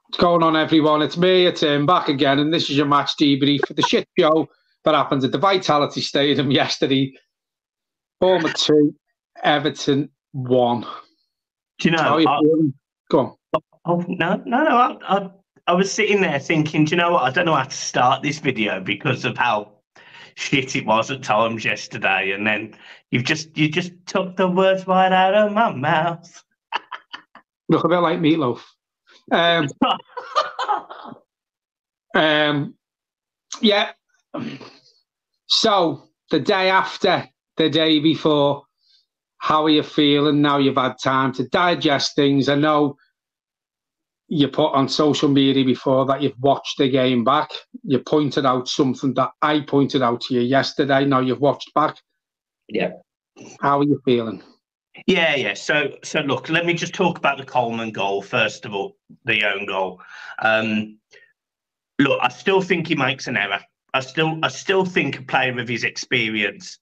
What's going on, everyone? It's me, back again, and this is your match debrief for the shit show that happened at the Vitality Stadium yesterday. Bournemouth 2, Everton 1. Do you know? How are you feeling? Go on. No. I was sitting there thinking, do you know what? I don't know how to start this video because of how shit it was at times yesterday, and then you just took the words right out of my mouth. Look a bit like Meatloaf. Yeah. So the day after, the day before, how are you feeling now you've had time to digest things? I know you put on social media before that you've watched the game back. You pointed out something that I pointed out to you yesterday. Now you've watched back. Yeah. How are you feeling? Yeah. So look, let me just talk about the Coleman goal first of all, the own goal. Look, I still think he makes an error. I still think a player of his experience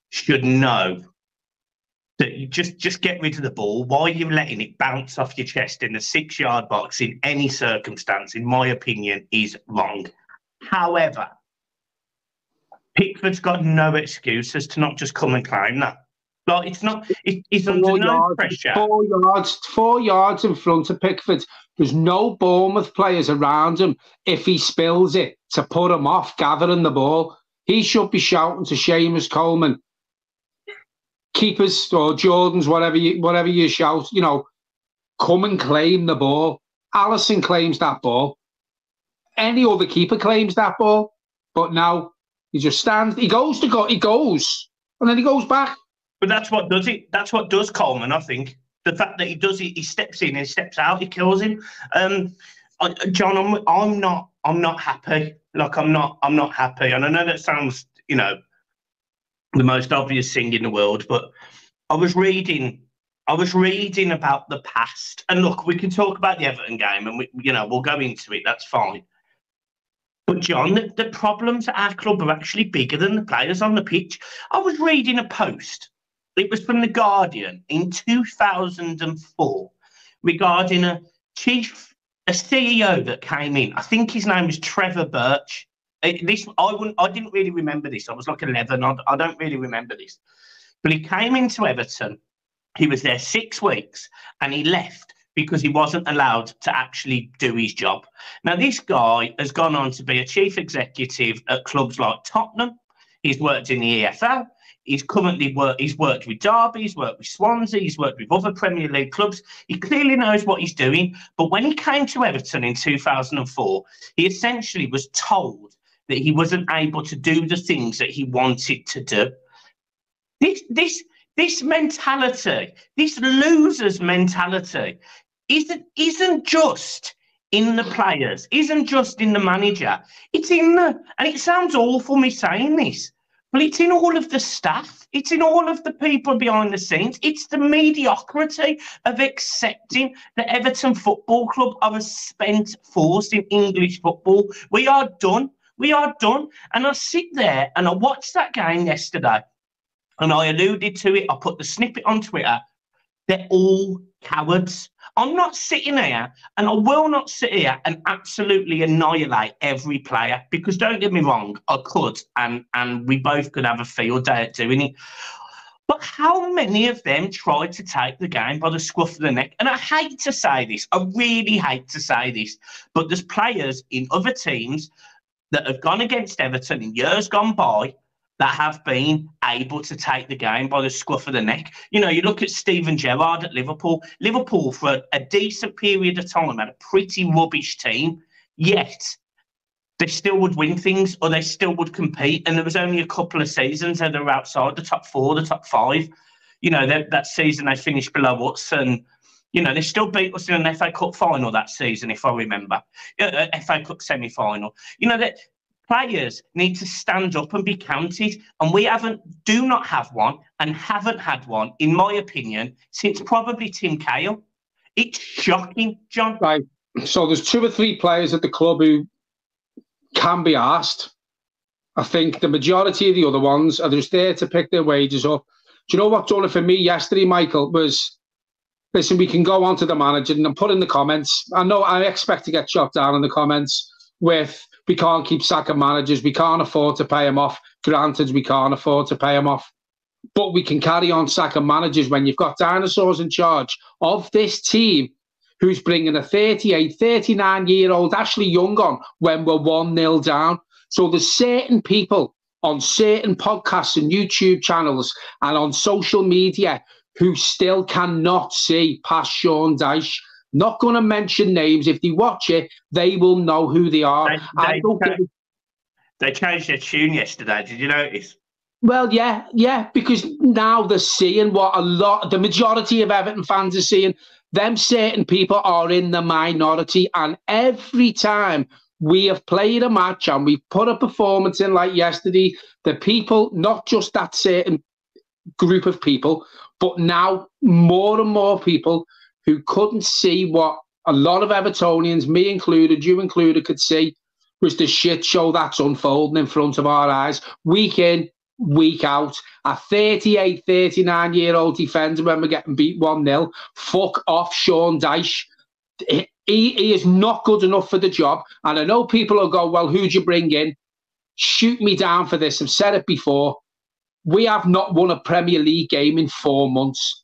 should know that you just get rid of the ball. Why are you letting it bounce off your chest in the 6-yard box in any circumstance, in my opinion, is wrong. However, Pickford's got no excuses to not just come and claim that. Like, it's under no pressure. 4 yards in front of Pickford. There's no Bournemouth players around him if he spills it to put him off gathering the ball. He should be shouting to Seamus Coleman, keepers or Jordans, whatever you shout, come and claim the ball. Alisson claims that ball. Any other keeper claims that ball. But now he just stands. He goes, and then he goes back. But that's what does it. That's what does Coleman, I think. The fact that he does it, he steps in, he steps out, he kills him. John, I'm not happy. Like I'm not happy. And I know that sounds, the most obvious thing in the world, but I was reading about the past. And look, we can talk about the Everton game, and we'll go into it. That's fine. But John, the problems at our club are actually bigger than the players on the pitch. I was reading a post. It was from The Guardian in 2004 regarding a CEO that came in. I think his name was Trevor Birch. I didn't really remember this. I was like 11. I don't really remember this. But he came into Everton. He was there 6 weeks and he left because he wasn't allowed to actually do his job. Now, this guy has gone on to be a chief executive at clubs like Tottenham. He's worked in the EFL. He's worked with Derby, he's worked with Swansea, he's worked with other Premier League clubs. He clearly knows what he's doing. But when he came to Everton in 2004, he essentially was told that he wasn't able to do the things that he wanted to do. This mentality, this loser's mentality, isn't just in the players, isn't just in the manager. It's in and it sounds awful me saying this, but it's in all of the staff. It's in all of the people behind the scenes. It's the mediocrity of accepting that Everton Football Club are a spent force in English football. We are done. We are done. And I sit there and I watched that game yesterday and I alluded to it. I put the snippet on Twitter. They're all cowards. I'm not sitting here, and I will not sit here and absolutely annihilate every player, because don't get me wrong, I could, and we both could have a field day at doing it. But how many of them tried to take the game by the scruff of the neck? And I hate to say this, I really hate to say this, but there's players in other teams that have gone against Everton in years gone by that have been able to take the game by the scruff of the neck. You look at Steven Gerrard at Liverpool. Liverpool, for a decent period of time, had a pretty rubbish team, yet they still would win things, or they still would compete. And there was only a couple of seasons that they were outside the top 4, the top 5. That season they finished below us, and they still beat us in an FA Cup final that season, if I remember. FA Cup semi-final. That players need to stand up and be counted, and we do not have one, and haven't had one, in my opinion, since probably Tim Cahill. It's shocking, John. Right. So there's 2 or 3 players at the club who can be asked. I think the majority of the other ones are just there to pick their wages up. Do you know what done it for me yesterday, Michael? Was listen, we can go on to the manager and put in the comments. I know I expect to get shot down in the comments with, we can't keep sacking managers, we can't afford to pay them off. Granted, we can't afford to pay them off. But we can carry on sacking managers when you've got dinosaurs in charge of this team who's bringing a 38, 39-year-old Ashley Young on when we're 1-0 down. So there's certain people on certain podcasts and YouTube channels and on social media who still cannot see past Sean Dyche. Not going to mention names. If they watch it, they will know who they are. They changed their tune yesterday. Did you notice? Well, yeah, because now they're seeing what the majority of Everton fans are seeing. Them certain people are in the minority, and every time we have played a match and we put a performance in like yesterday, the people, not just that certain group of people, but now more and more people who couldn't see what a lot of Evertonians, me included, you included, could see, was the shit show that's unfolding in front of our eyes, week in, week out. A 38, 39-year-old defender when we're getting beat 1-0. Fuck off, Sean Dyche. He is not good enough for the job. And I know people will go, well, who'd you bring in? Shoot me down for this. I've said it before. We have not won a Premier League game in 4 months.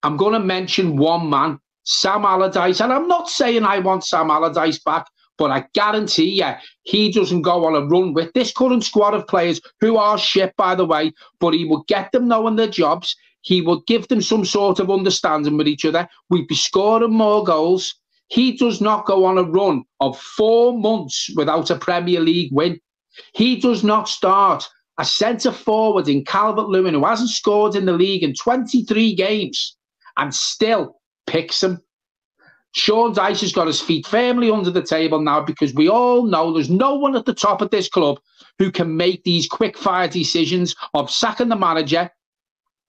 I'm going to mention one man, Sam Allardyce. And I'm not saying I want Sam Allardyce back, but I guarantee you, he doesn't go on a run with this current squad of players who are shit, by the way, but he would get them knowing their jobs. He would give them some sort of understanding with each other. We'd be scoring more goals. He does not go on a run of 4 months without a Premier League win. He does not start a centre-forward in Calvert-Lewin who hasn't scored in the league in 23 games and still picks him. Sean Dyche has got his feet firmly under the table now because we all know there's no one at the top of this club who can make these quick-fire decisions of sacking the manager,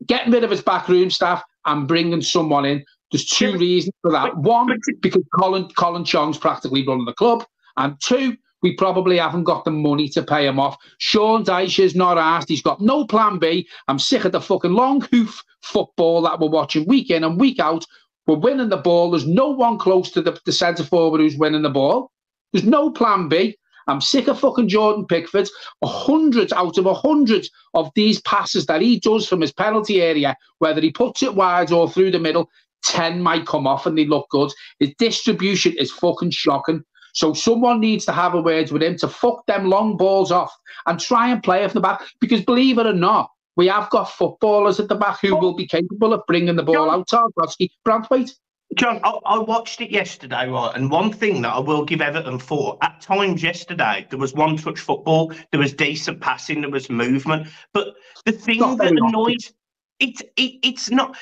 getting rid of his backroom staff and bringing someone in. There's two reasons for that. One, because Colin Chong's practically running the club. And two, we probably haven't got the money to pay him off. Sean Dyche is not asked. He's got no plan B. I'm sick of the fucking long hoof football that we're watching week in and week out. We're winning the ball. There's no one close to the centre forward who's winning the ball. There's no plan B. I'm sick of fucking Jordan Pickford. 100 out of 100 of these passes that he does from his penalty area, whether he puts it wide or through the middle, 10 might come off and they look good. His distribution is fucking shocking. So someone needs to have a word with him to fuck them long balls off and try and play off the back. Because believe it or not, we have got footballers at the back who will be capable of bringing the ball out. Tarkowski, Branthwaite. John, I watched it yesterday, right? And one thing that I will give Everton for, at times yesterday, there was one-touch football, there was decent passing, there was movement. But the thing that annoys... It's not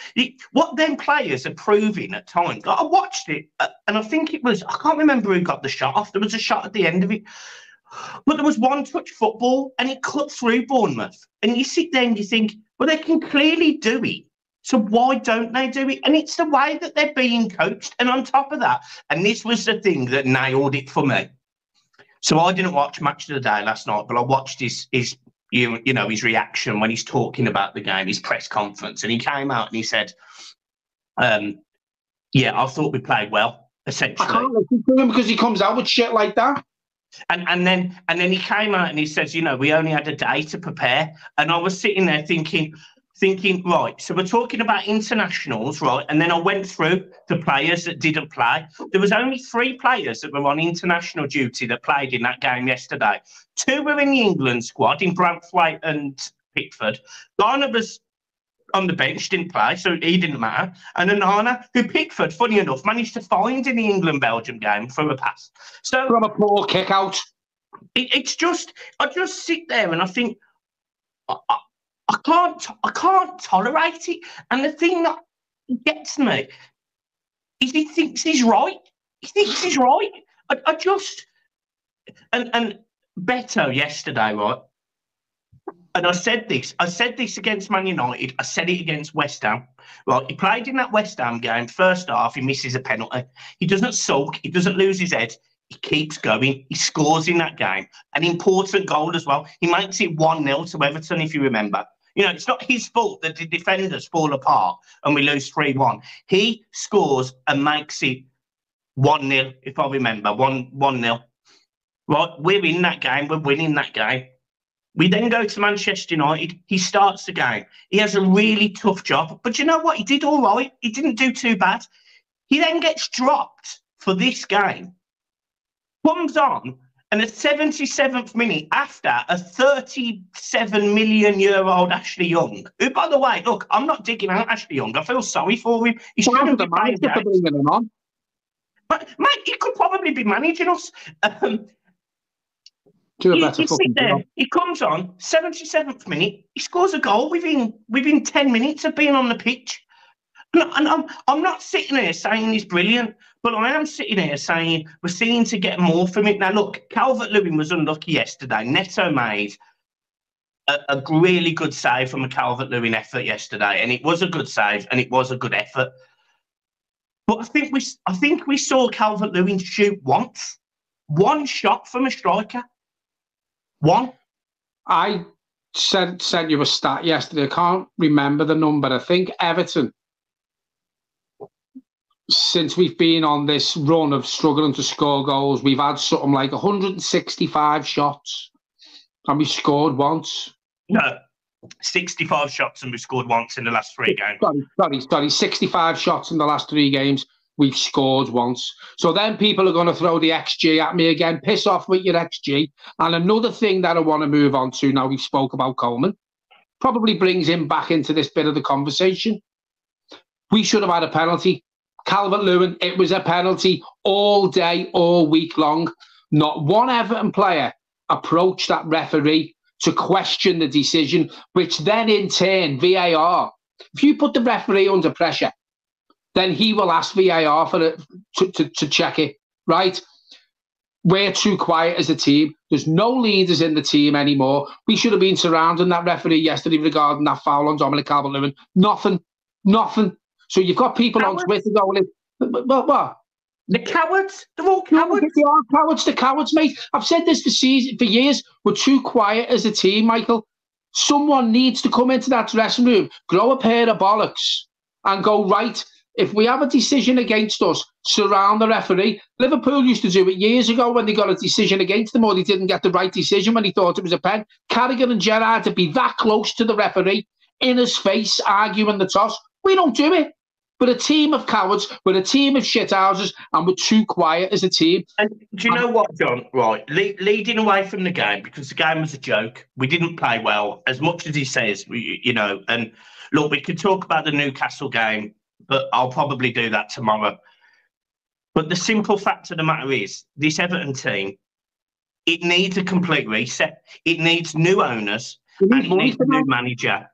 what them players are proving at times. I watched it and I think it was, I can't remember who got the shot off. There was a shot at the end of it, but there was one touch football and it cut through Bournemouth. And you sit there and you think, well, they can clearly do it. So why don't they do it? And it's the way that they're being coached. And on top of that, and this was the thing that nailed it for me. So I didn't watch Match of the Day last night, but I watched his reaction when he's talking about the game, his press conference, and he came out and he said, "Yeah, I thought we played well." Essentially, I can't listen to him because he comes out with shit like that. And then he came out and he says, "We only had a day to prepare," and I was sitting there thinking, right, so we're talking about internationals, right? And then I went through the players that didn't play. There was only 3 players that were on international duty that played in that game yesterday. 2 were in the England squad, in Branthwaite and Pickford. Garner was on the bench, didn't play, so he didn't matter. And Onana, who Pickford, funny enough, managed to find in the England-Belgium game from a pass. So from a poor kick out. It's just, I just sit there and I think, I can't tolerate it. And the thing that gets me is he thinks he's right. He thinks he's right. I just... And Beto yesterday, right? And I said this against Man United. I said it against West Ham. Right, he played in that West Ham game. First half, he misses a penalty. He doesn't sulk. He doesn't lose his head. He keeps going. He scores in that game. An important goal as well. He makes it 1-0 to Everton, if you remember. You know, it's not his fault that the defenders fall apart and we lose 3-1. He scores and makes it 1-0, if I remember, 1-0. Right, we're in that game. We're winning that game. We then go to Manchester United. He starts the game. He has a really tough job. But you know what? He did all right. He didn't do too bad. He then gets dropped for this game. Comes on, and the 77th minute, after a 37 million year old Ashley Young, who, by the way, look, I'm not digging out Ashley Young. I feel sorry for him. He shouldn't be playing games. But, mate, he could probably be managing us. You sit there, he comes on, 77th minute, he scores a goal within 10 minutes of being on the pitch. And I'm not sitting here saying he's brilliant, but I am sitting here saying we're seeing to get more from it. Now, look, Calvert-Lewin was unlucky yesterday. Neto made a really good save from a Calvert-Lewin effort yesterday, and it was a good save, and it was a good effort. But I think we saw Calvert-Lewin shoot once. One shot from a striker. One. I sent you a stat yesterday. I can't remember the number. I think Everton, since we've been on this run of struggling to score goals, we've had something like 165 shots and we've scored once. No, 65 shots and we've scored once in the last 3 games. Sorry. 65 shots in the last 3 games. We've scored once. So then people are going to throw the XG at me again. Piss off with your XG. And another thing that I want to move on to now, we spoke about Coleman, probably brings him back into this bit of the conversation. We should have had a penalty. Calvert-Lewin, it was a penalty all day, all week long. Not one Everton player approached that referee to question the decision, which then in turn, VAR. If you put the referee under pressure, then he will ask VAR for it to check it, right? We're too quiet as a team. There's no leaders in the team anymore. We should have been surrounding that referee yesterday regarding that foul on Dominic Calvert-Lewin. Nothing. So you've got people on Twitter going, what? The cowards? They're all cowards? They are cowards. The cowards, mate. I've said this for years. We're too quiet as a team, Michael. Someone needs to come into that dressing room, grow a pair of bollocks and go, right, if we have a decision against us, surround the referee. Liverpool used to do it years ago when they got a decision against them or they didn't get the right decision when he thought it was a pen. Carragher and Gerrard to be that close to the referee, in his face, arguing the toss. We don't do it. We're a team of cowards. We're a team of shithouses, and we're too quiet as a team. And do you know what, John? Right, leading away from the game, because the game was a joke. We didn't play well, as much as he says, you know. And look, we could talk about the Newcastle game, but I'll probably do that tomorrow. But the simple fact of the matter is, this Everton team, it needs a complete reset. It needs new owners, and it needs a new manager.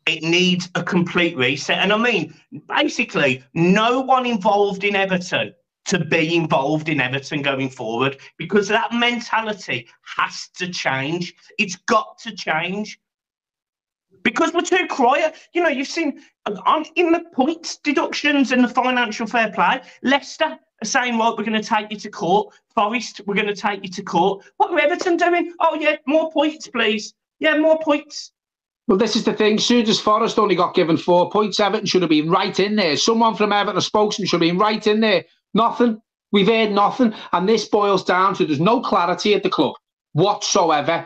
It needs a complete reset. And I mean, basically, no one involved in Everton to be involved in Everton going forward, because that mentality has to change. It's got to change. Because we're too quiet. You know, you've seen in the points deductions and the financial fair play, Leicester are saying, right, we're going to take you to court. Forest, we're going to take you to court. What are Everton doing? Oh, yeah, more points, please. Yeah, more points. Well, this is the thing. Soon as Forest only got given 4 points, Everton should have been right in there. Someone from Everton, a spokesman, should have been right in there. Nothing. We've heard nothing. And this boils down to there's no clarity at the club whatsoever,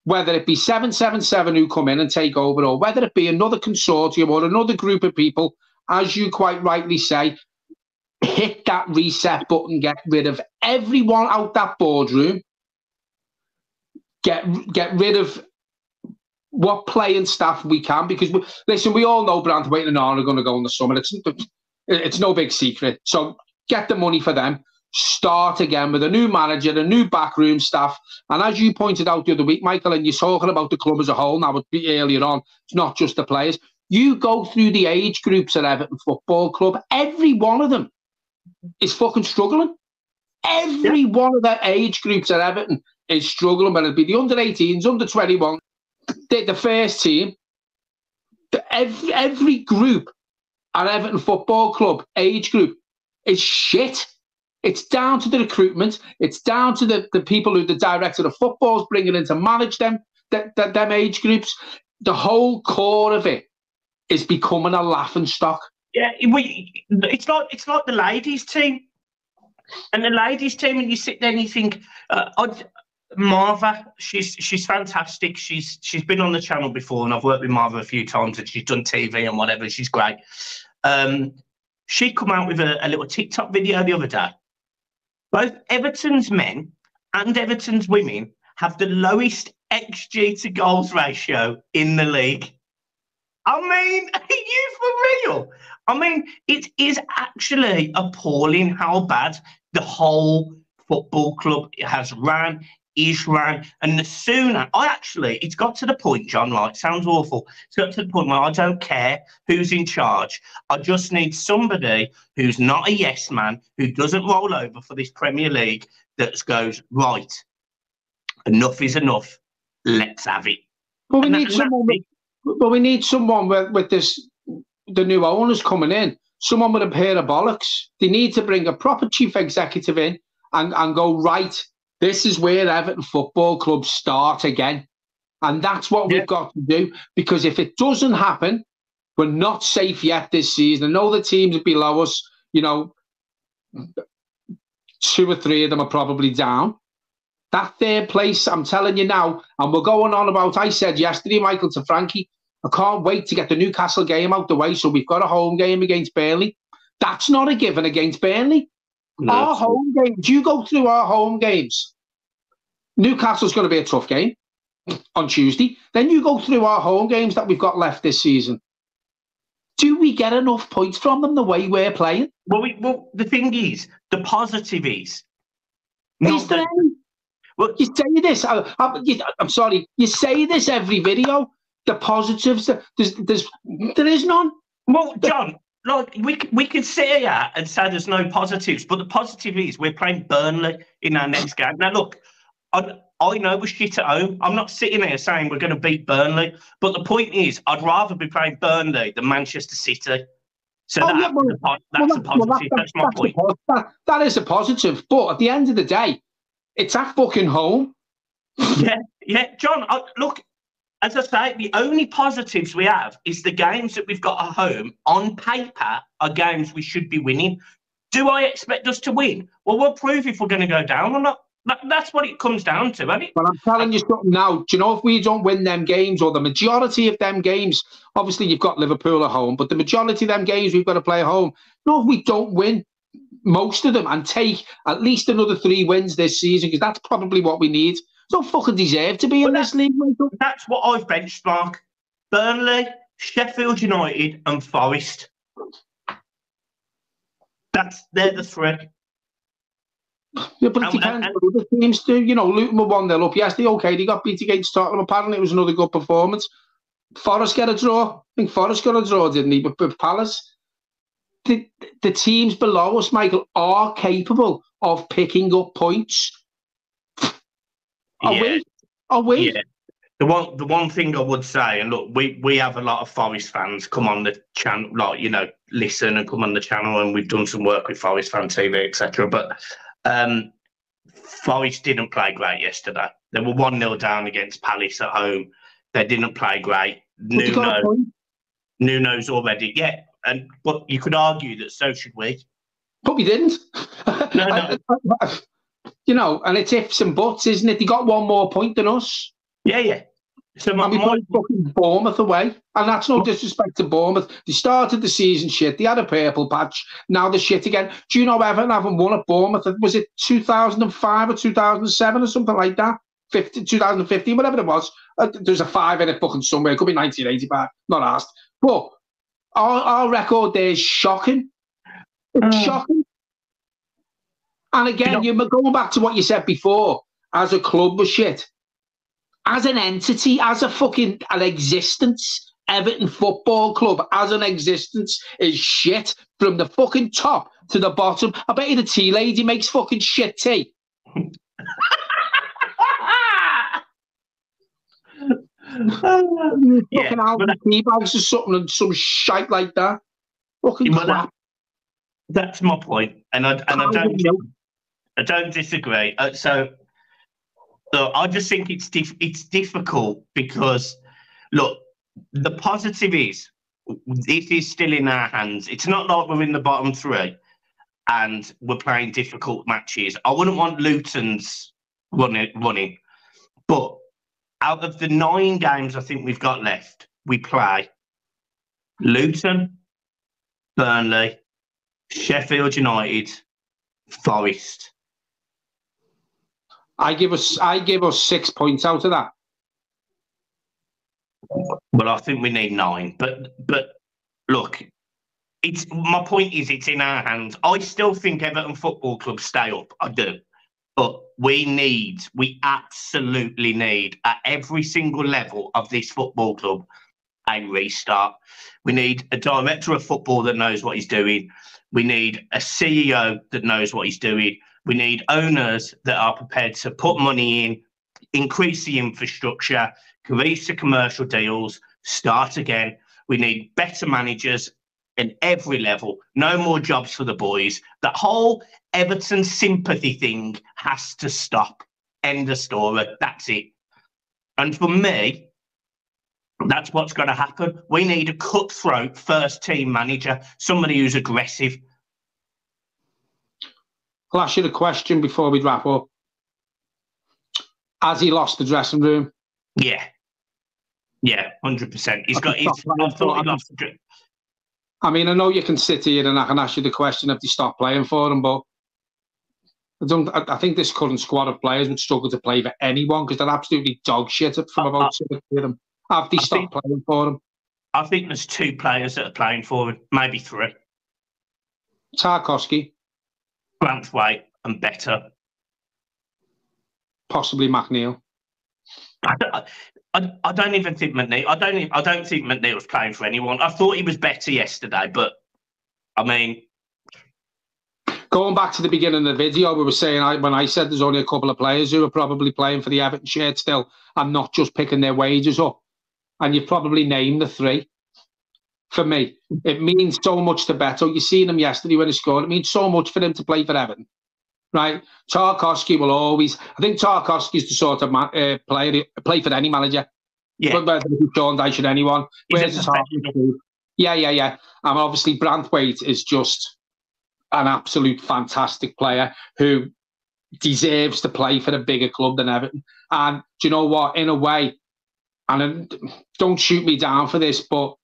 whether it be 777 who come in and take over, or whether it be another consortium or another group of people, as you quite rightly say, hit that reset button, get rid of everyone out that boardroom, get rid of what playing staff we can, because listen, we all know Branthwaite and Arne are going to go in the summer. It's no big secret. So get the money for them. Start again with a new manager, a new backroom staff. And as you pointed out the other week, Michael, and you're talking about the club as a whole now, earlier on, it's not just the players. You go through the age groups at Everton Football Club, every one of them is fucking struggling. Every one of their age groups at Everton is struggling, whether it be the under-18s, under-21, the first team. Every group at Everton Football Club, age group, is shit. It's down to the recruitment. It's down to the people who the director of football is bringing in to manage them age groups. the whole core of it is becoming a laughing stock. Yeah, it's like the ladies' team. And the ladies' team, and you sit there and you think, Marva, she's fantastic. She's been on the channel before, and I've worked with Marva a few times, and she's done TV and whatever. She's great. She come out with a little TikTok video the other day. Both Everton's men and Everton's women have the lowest XG to goals ratio in the league. I mean, are you for real? I mean, it is actually appalling how bad the whole football club has ran, is ran. And the sooner, it's got to the point, John, like, sounds awful. It's got to the point where I don't care who's in charge. I just need somebody who's not a yes man, who doesn't roll over for this Premier League, that goes, right, enough is enough. Let's have it. But we need someone with this, the new owners coming in, someone with a pair of bollocks. They need to bring a proper chief executive in and go, right, this is where Everton Football Club start again. And that's what we've got to do, because if it doesn't happen, we're not safe yet this season. I know the teams below us, 2 or 3 of them are probably down. That third place, I'm telling you now, and we're going on about, I said yesterday, Michael, to Frankie, I can't wait to get the Newcastle game out the way, so we've got a home game against Burnley. That's not a given against Burnley. No. Our home games, you go through our home games. Newcastle's going to be a tough game on Tuesday. Then you go through our home games that we've got left this season. Do we get enough points from them the way we're playing? Well, the thing is, the positive is... Is there any? Well, you say this. I'm sorry. You say this every video. The positives. There is none. Well, John, like we could sit here and say there's no positives, but the positive is we're playing Burnley in our next game. Now, look, I know we're shit at home. I'm not sitting here saying we're going to beat Burnley, but the point is, I'd rather be playing Burnley than Manchester City. So that's a positive. That's my point. That is a positive, but at the end of the day, it's at fucking home. Yeah, John, look, as I say, the only positives we have is the games that we've got at home, on paper, are games we should be winning. Do I expect us to win? Well, we'll prove if we're going to go down or not. That's what it comes down to, isn't it? But I'm telling you something now. Do you know, if we don't win them games, or the majority of them games, obviously you've got Liverpool at home, but the majority of them games we've got to play at home, no, if we don't win most of them and take at least another 3 wins this season, because that's probably what we need. Don't fucking deserve to be in this league, Michael. That's what I've benchmarked. Burnley, Sheffield United and Forest. They're the 3. Yeah, but it depends what other teams do. Luton were 1-0 up yesterday. Okay, they got beat against Tottenham. Apparently it was another good performance. Forest get a draw. I think Forest got a draw, didn't he? But with Palace. The teams below us, Michael, are capable of picking up points. Are we? Yeah. The one thing I would say, and look, we have a lot of Forest fans come on the channel, like, listen and come on the channel, and we've done some work with Forest Fan TV, etc. But Forest didn't play great yesterday. They were 1-0 down against Palace at home. They didn't play great. Nuno's already, but you could argue that so should we. But we didn't. No. And it's ifs and buts, isn't it? They got 1 more point than us. Yeah. So and we played fucking Bournemouth away. And that's no disrespect to Bournemouth. They started the season shit. They had a purple patch. Now they're shit again. Do you know Everton haven't won at Bournemouth? Was it 2005 or 2007 or something like that? 2015, whatever it was. There's a 5 in it fucking somewhere. It could be 1985. Not asked. But our record there is shocking. It's shocking. And again, you're going back to what you said before. As a club, we're shit. As an entity, as an existence, Everton Football Club as an existence is shit from the fucking top to the bottom. I bet you the tea lady makes fucking shit tea. Fucking tea bags or something and some shite like that. Fucking crap. That's my point, and I don't disagree. So I just think it's difficult because, look, the positive is this is still in our hands. It's not like we're in the bottom three and we're playing difficult matches. I wouldn't want Luton's running. But out of the 9 games I think we've got left, we play Luton, Burnley, Sheffield United, Forest. I give us 6 points out of that. Well, I think we need 9. But look, my point is it's in our hands. I still think Everton Football Club stay up. I do. But we absolutely need, at every single level of this football club, a restart. We need a director of football that knows what he's doing. We need a CEO that knows what he's doing. We need owners that are prepared to put money in, increase the infrastructure, increase the commercial deals, start again. We need better managers in every level. No more jobs for the boys. That whole Everton sympathy thing has to stop. End of story. That's it. And for me, that's what's going to happen. We need a cutthroat first team manager, somebody who's aggressive. I'll ask you the question before we wrap up. Has he lost the dressing room? Yeah. Yeah, 100%. I mean, I know you can sit here and I can ask you the question if they stop playing for him, but I think this current squad of players would struggle to play for anyone because they're absolutely dog shit from about 2 of them. Have they stopped playing for him? I think there's 2 players that are playing for him, maybe 3. Tarkowski, Branthwaite, and Better. Possibly McNeil. I don't even think McNeil. I don't think McNeil was playing for anyone. I thought he was better yesterday, but I mean, going back to the beginning of the video, we were saying when I said there's only a couple of players who are probably playing for the Everton shirt still and not just picking their wages up, and you've probably named the 3. For me, it means so much to Beto. You seen him yesterday when he scored. It means so much for him to play for Everton. Right, Tarkowski will always. I think Tarkowski's the sort of player play for any manager. Yeah, but whether it's Sean Dyche or anyone. Yeah. And obviously, Branthwaite is just an absolute fantastic player who deserves to play for a bigger club than Everton. And do you know what? In a way, and don't shoot me down for this, but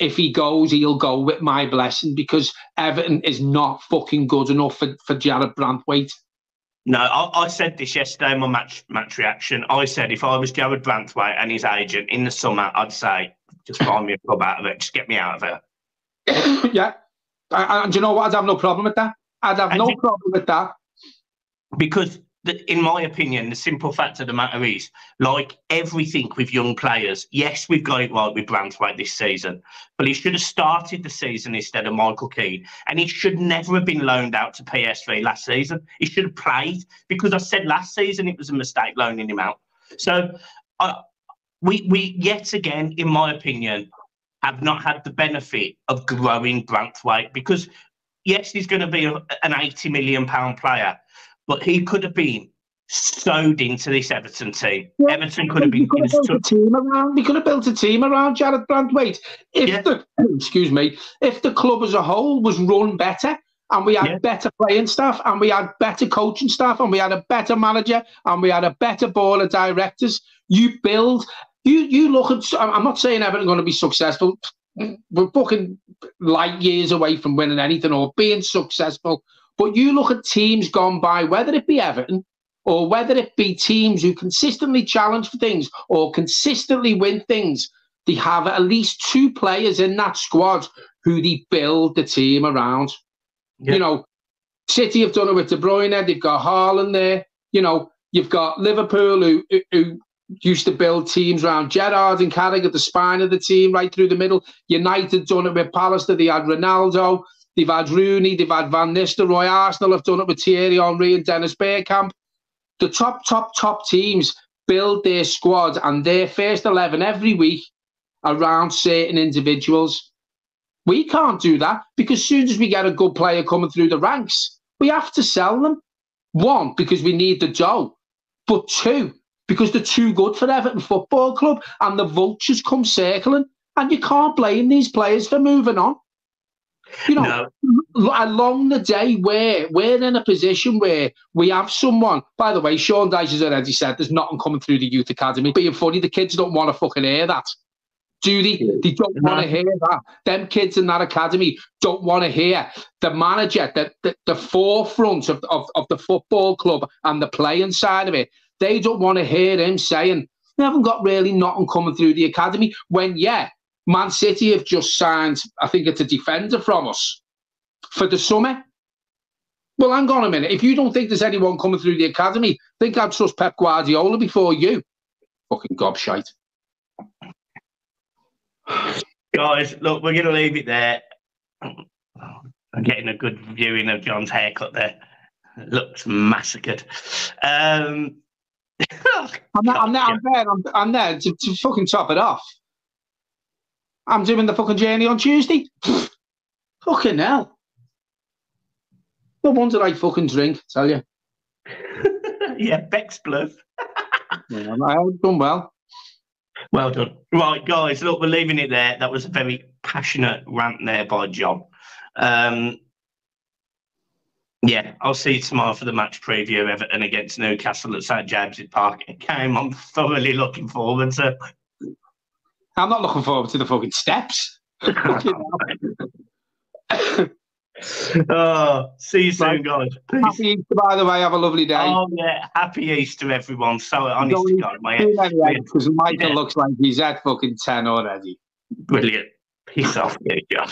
if he goes, he'll go with my blessing because Everton is not fucking good enough for Jared Branthwaite. No, I said this yesterday in my match reaction. I said if I was Jared Branthwaite and his agent in the summer, I'd say, just find me a club out of it. Just get me out of it. Yeah. And do you know what? I'd have no problem with that. I'd have no problem with that. Because in my opinion, the simple fact of the matter is, like everything with young players, yes, we've got it right with Branthwaite this season, but he should have started the season instead of Michael Keane, and he should never have been loaned out to PSV last season. He should have played, because I said last season it was a mistake loaning him out. So we yet again, in my opinion, have not had the benefit of growing Branthwaite, because yes, he's going to be an £80 million player, but he could have been sewed into this Everton team. Yeah, Everton could have been. We could have built a team around Jared Branthwaite. If the club as a whole was run better, and we had better playing staff, and we had better coaching staff, and we had a better manager, and we had a better board of directors, you build. You look at. I'm not saying Everton are going to be successful. We're fucking light years away from winning anything or being successful. But you look at teams gone by, whether it be Everton or whether it be teams who consistently challenge for things or consistently win things, they have at least 2 players in that squad who they build the team around. Yeah. You know, City have done it with De Bruyne. They've got Haaland there. You know, you've got Liverpool who used to build teams around Gerrard and Carragher, the spine of the team right through the middle. United done it with Palace. They had Ronaldo. They've had Rooney, they've had Van Nistelrooy. Arsenal have done it with Thierry Henry and Dennis Bergkamp. The top teams build their squad and their first 11 every week around certain individuals. We can't do that because as soon as we get a good player coming through the ranks, we have to sell them. 1, because we need the dough, but 2, because they're too good for Everton Football Club and the vultures come circling And you can't blame these players for moving on. You know, along the day where we're in a position where we have someone, by the way, Sean Dyche has already said there's nothing coming through the youth academy. Being funny, the kids don't want to fucking hear that. Do they? They don't want to hear that. Them kids in that academy don't want to hear the manager, the forefront of the football club and the playing side of it. They don't want to hear him saying, we haven't got really nothing coming through the academy. When, Man City have just signed, I think it's a defender from us, for the summer. Well, hang on a minute. If you don't think there's anyone coming through the academy, think I'd trust Pep Guardiola before you. Fucking gobshite. Guys, look, we're going to leave it there. I'm getting a good viewing of John's haircut there. It looks massacred. I'm there to fucking top it off. I'm doing the fucking journey on Tuesday. Fucking hell. No wonder I fucking drink, tell you. Yeah, Beck's bluff. Yeah, I've done well. Well done. Right, guys, look, we're leaving it there. That was a very passionate rant there by John. Yeah, I'll see you tomorrow for the match preview, Everton against Newcastle at St James's Park. A game I'm thoroughly looking forward to. I'm not looking forward to the fucking steps. Oh, see you soon, guys. Peace. Happy Easter, by the way. Have a lovely day. Oh, yeah. Happy Easter, everyone. So honest to God, because Michael looks like he's at fucking 10 already. Brilliant. Peace off, John.